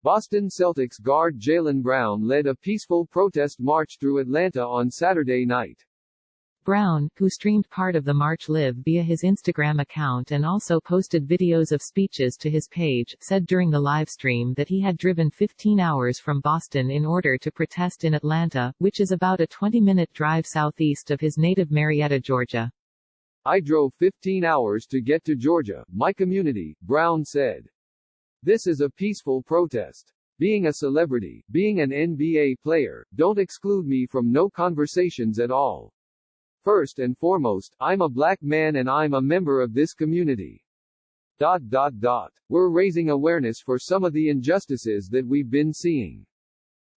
Boston Celtics guard Jaylen Brown led a peaceful protest march through Atlanta on Saturday night. Brown, who streamed part of the march live via his Instagram account and also posted videos of speeches to his page, said during the livestream that he had driven 15 hours from Boston in order to protest in Atlanta, which is about a 20-minute drive southeast of his native Marietta, Georgia. "I drove 15 hours to get to Georgia, my community," Brown said. "This is a peaceful protest. Being a celebrity, being an NBA player, don't exclude me from no conversations at all. First and foremost, I'm a black man and I'm a member of this community. We're raising awareness for some of the injustices that we've been seeing.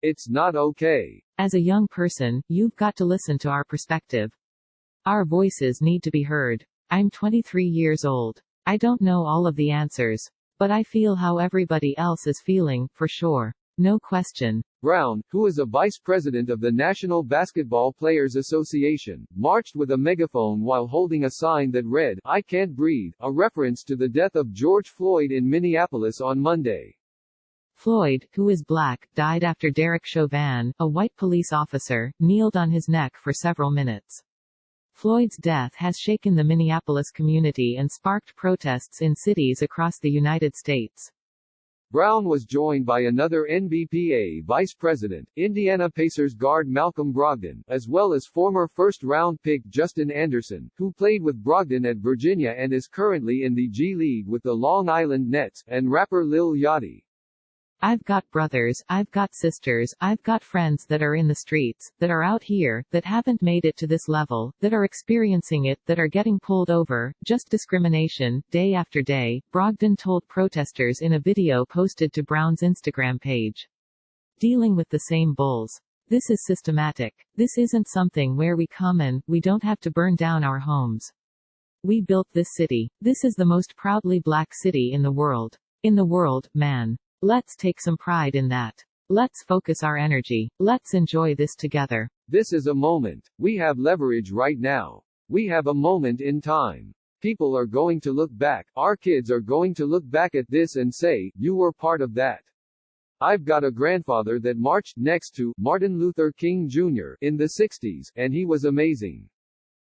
It's not okay. As a young person, you've got to listen to our perspective. Our voices need to be heard. I'm 23 years old. I don't know all of the answers. But I feel how everybody else is feeling, for sure. No question." Brown, who is a vice president of the National Basketball Players Association, marched with a megaphone while holding a sign that read, "I can't breathe," a reference to the death of George Floyd in Minneapolis on Monday. Floyd, who is black, died after Derek Chauvin, a white police officer, kneeled on his neck for several minutes. Floyd's death has shaken the Minneapolis community and sparked protests in cities across the United States. Brown was joined by another NBPA vice president, Indiana Pacers guard Malcolm Brogdon, as well as former first-round pick Justin Anderson, who played with Brogdon at Virginia and is currently in the G League with the Long Island Nets, and rapper Lil Yachty. "I've got brothers, I've got sisters, I've got friends that are in the streets, that are out here, that haven't made it to this level, that are experiencing it, that are getting pulled over, just discrimination, day after day," Brogdon told protesters in a video posted to Brown's Instagram page. "Dealing with the same bulls. This is systematic. This isn't something where we come and, we don't have to burn down our homes. We built this city. This is the most proudly black city in the world. In the world, man. Let's take some pride in that. Let's focus our energy. Let's enjoy this together. This is a moment. We have leverage right now. We have a moment in time. People are going to look back. Our kids are going to look back at this and say, you were part of that. I've got a grandfather that marched next to Martin Luther King Jr. in the 60s, and he was amazing.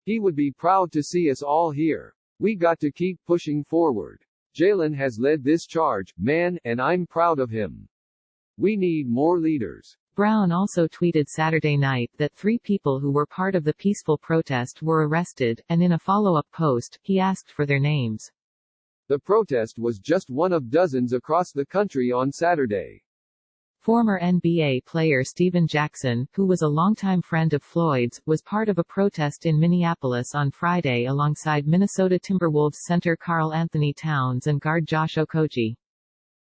He would be proud to see us all here. We got to keep pushing forward. Jaylen has led this charge, man, and I'm proud of him. We need more leaders." Brown also tweeted Saturday night that 3 people who were part of the peaceful protest were arrested, and in a follow-up post, he asked for their names. The protest was just one of dozens across the country on Saturday. Former NBA player Stephen Jackson, who was a longtime friend of Floyd's, was part of a protest in Minneapolis on Friday alongside Minnesota Timberwolves center Karl Anthony Towns and guard Josh Okogie.